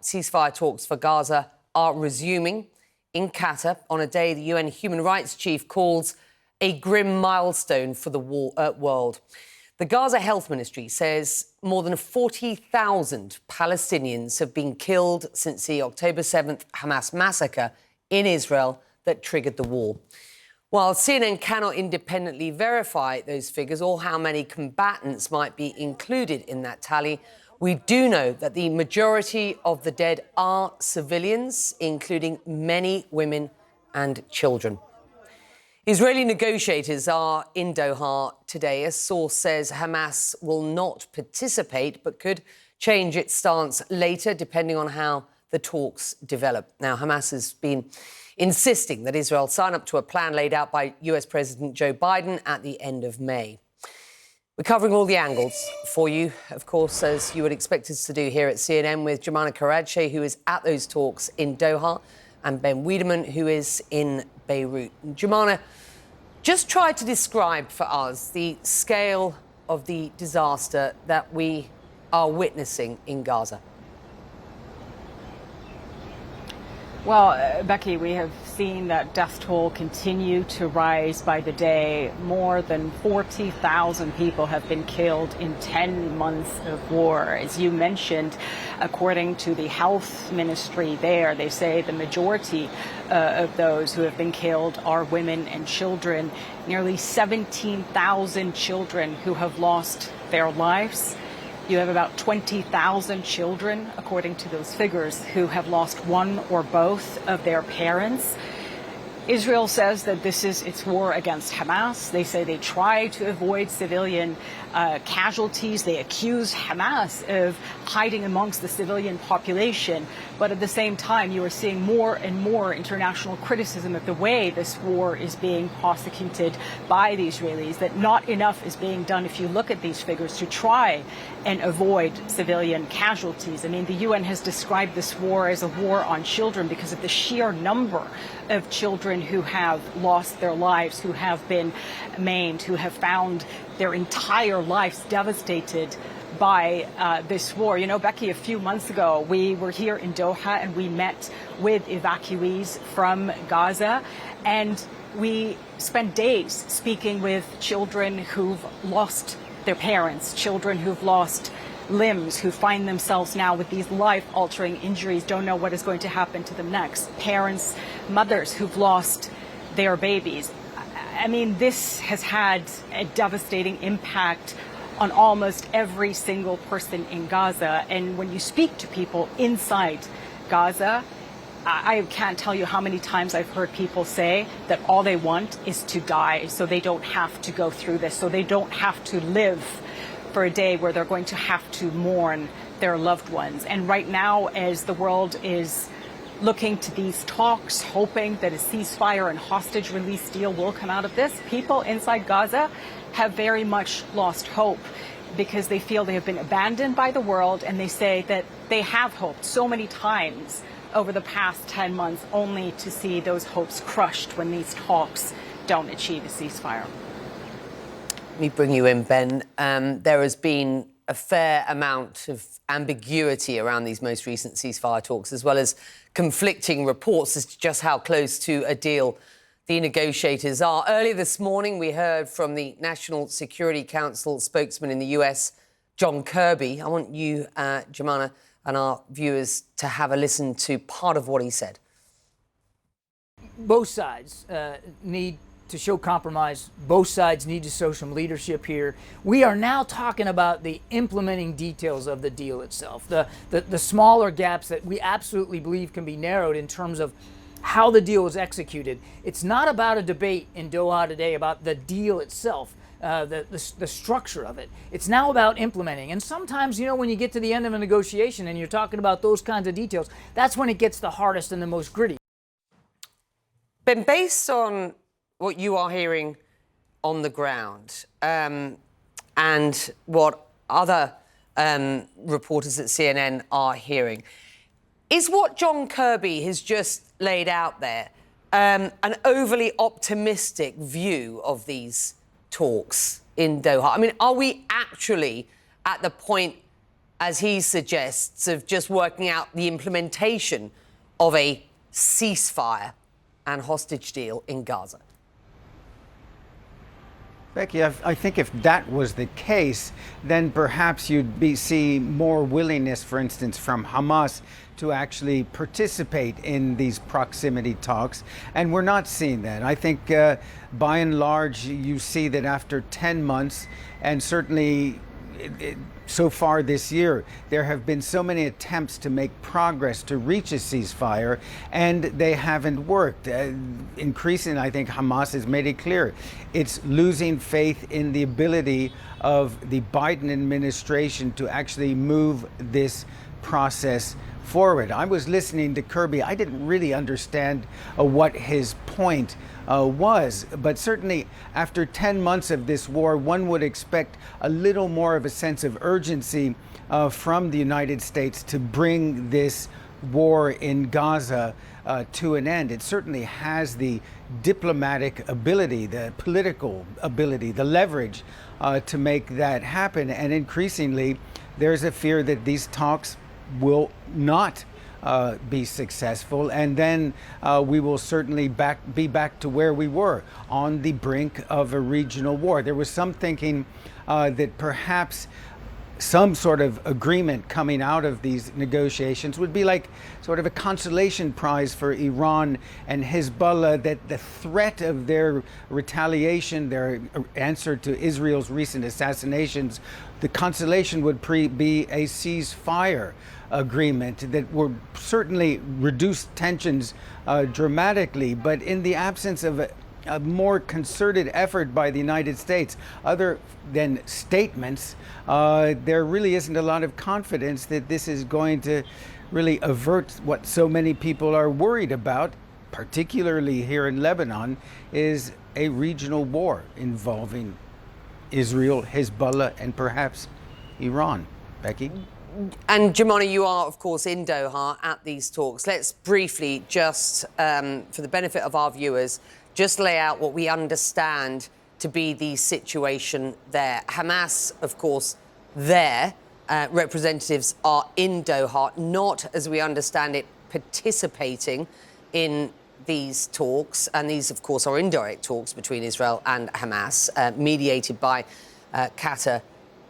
ceasefire talks for Gaza are resuming in Qatar on a day the UN human rights chief calls a grim milestone for the world. The Gaza Health Ministry says more than 40,000 Palestinians have been killed since the October 7th Hamas massacre in Israel that triggered the war. While CNN cannot independently verify those figures or how many combatants might be included in that tally, we do know that the majority of the dead are civilians, including many women and children. Israeli negotiators are in Doha today. A source says Hamas will not participate but could change its stance later, depending on how the talks develop. Now, Hamas has been insisting that Israel sign up to a plan laid out by US President Joe Biden at the end of May. We're covering all the angles for you, of course, as you would expect us to do here at CNN, with Joumanna Karachi, who is at those talks in Doha, and Ben Wedeman, who is in Beirut. Joumanna, just try to describe for us the scale of the disaster that we are witnessing in Gaza. Well, Becky, we have seen that death toll continue to rise by the day. More than 40,000 people have been killed in 10 months of war. As you mentioned, according to the health ministry there, they say the majority of those who have been killed are women and children. Nearly 17,000 children who have lost their lives. You have about 20,000 children, according to those figures, who have lost one or both of their parents. Israel says that this is its war against Hamas. They say they try to avoid civilian casualties. They accuse Hamas of hiding amongst the civilian population. But at the same time, you are seeing more and more international criticism of the way this war is being prosecuted by the Israelis, that not enough is being done, if you look at these figures, to try and avoid civilian casualties. I mean, the UN has described this war as a war on children because of the sheer number of children who have lost their lives, who have been maimed, who have found their entire lives devastated by this war. You know, Becky, a few months ago, we were here in Doha and we met with evacuees from Gaza, and we spent days speaking with children who've lost their parents, children who've lost limbs, who find themselves now with these life-altering injuries, don't know what is going to happen to them next. Parents, mothers who've lost their babies. I mean, this has had a devastating impact on almost every single person in Gaza. And when you speak to people inside Gaza, I can't tell you how many times I've heard people say that all they want is to die so they don't have to go through this, so they don't have to live for a day where they're going to have to mourn their loved ones. And right now, as the world is looking to these talks, hoping that a ceasefire and hostage release deal will come out of this, people inside Gaza have very much lost hope because they feel they have been abandoned by the world, and they say that they have hoped so many times over the past 10 months only to see those hopes crushed when these talks don't achieve a ceasefire. Let me bring you in, Ben. There has been a fair amount of ambiguity around these most recent ceasefire talks, as well as conflicting reports as to just how close to a deal the negotiators are. Earlier this morning, we heard from the National Security Council spokesman in the US, John Kirby. I want you, Joumanna, and our viewers to have a listen to part of what he said. Both sides need to show compromise. Both sides need to show some leadership here. We are now talking about the implementing details of the deal itself, the smaller gaps that we absolutely believe can be narrowed in terms of how the deal is executed. It's not about a debate in Doha today about the deal itself, the structure of it. It's now about implementing. And sometimes, you know, when you get to the end of a negotiation and you're talking about those kinds of details, that's when it gets the hardest and the most gritty. Ben, based on what you are hearing on the ground and what other reporters at CNN are hearing, is what John Kirby has just laid out there an overly optimistic view of these talks in Doha? I mean, are we actually at the point as he suggests, of just working out the implementation of a ceasefire and hostage deal in Gaza? Becky, I think if that was the case, then perhaps you'd see more willingness, for instance, from Hamas to actually participate in these proximity talks. And we're not seeing that. I think by and large, you see that after 10 months, and certainly so far this year, there have been so many attempts to make progress to reach a ceasefire, and they haven't worked. Increasingly, I think Hamas has made it clear it's losing faith in the ability of the Biden administration to actually move this process forward. I was listening to Kirby. I didn't really understand what his point was, but certainly after 10 months of this war, one would expect a little more of a sense of urgency from the United States to bring this war in Gaza to an end. It certainly has the diplomatic ability, the political ability, the leverage to make that happen. And increasingly, there's a fear that these talks will not be successful, and then we will certainly be back to where we were, on the brink of a regional war. There was some thinking that perhaps some sort of agreement coming out of these negotiations would be like sort of a consolation prize for Iran and Hezbollah, that the threat of their retaliation, their answer to Israel's recent assassinations, the consolation would be a ceasefire agreement that would certainly reduce tensions dramatically. But in the absence of a more concerted effort by the United States, other than statements, there really isn't a lot of confidence that this is going to really avert what so many people are worried about, particularly here in Lebanon, is a regional war involving Israel, Hezbollah, and perhaps Iran. Becky? And Jumana, you are, of course, in Doha at these talks. Let's briefly, just for the benefit of our viewers, just lay out what we understand to be the situation there. Hamas, of course, their representatives are in Doha, not, as we understand it, participating in these talks. And these, of course, are indirect talks between Israel and Hamas, mediated by Qatar,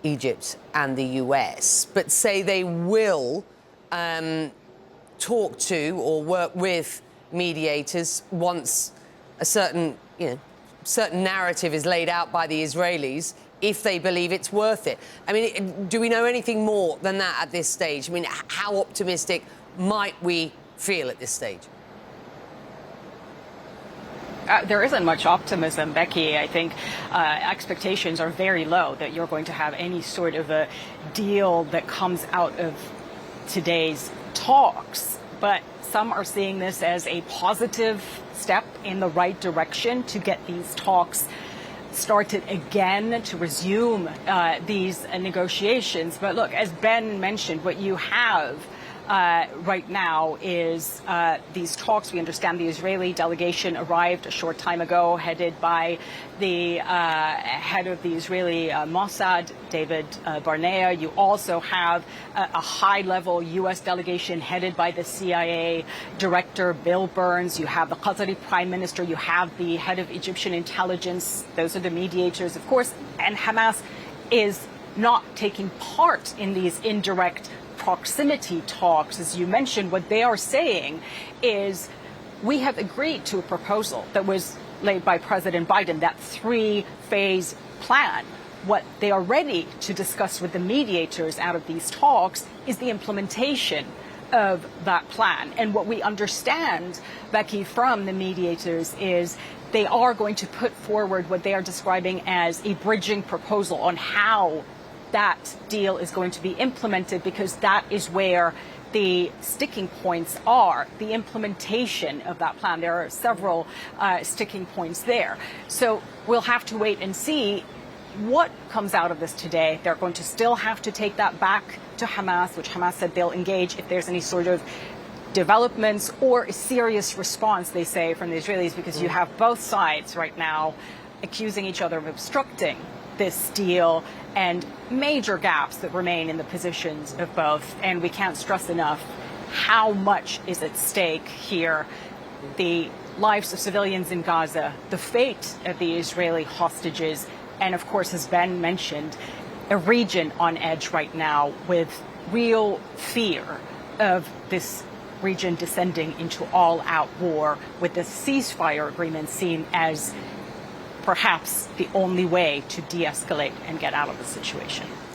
Egypt and the US, but say they will talk to or work with mediators once a certain narrative is laid out by the Israelis, if they believe it's worth it. I mean, do we know anything more than that at this stage? I mean, how optimistic might we feel at this stage? There isn't much optimism, Becky. I think expectations are very low that you're going to have any sort of a deal that comes out of today's talks. But some are seeing this as a positive step in the right direction to get these talks started again, to resume these negotiations. But look, as Ben mentioned, what you have right now is these talks. We understand the Israeli delegation arrived a short time ago, headed by the head of the Israeli Mossad, David Barnea. You also have a high-level U.S. delegation headed by the CIA director, Bill Burns. You have the Qatari prime minister. You have the head of Egyptian intelligence. Those are the mediators, of course. And Hamas is not taking part in these indirect proximity talks. As you mentioned, what they are saying is, we have agreed to a proposal that was laid by President Biden, that 3-phase plan. What they are ready to discuss with the mediators out of these talks is the implementation of that plan. And what we understand, Becky, from the mediators is they are going to put forward what they are describing as a bridging proposal on how that deal is going to be implemented, because that is where the sticking points are, the implementation of that plan. There are several sticking points there. So we'll have to wait and see what comes out of this today. They're going to still have to take that back to Hamas, which Hamas said they'll engage if there's any sort of developments or a serious response, they say, from the Israelis, because you have both sides right now accusing each other of obstructing this deal and major gaps that remain in the positions of both. And we can't stress enough how much is at stake here. The lives of civilians in Gaza, the fate of the Israeli hostages, and of course, as Ben mentioned, a region on edge right now with real fear of this region descending into all-out war, with the ceasefire agreement seen as perhaps the only way to de-escalate and get out of the situation.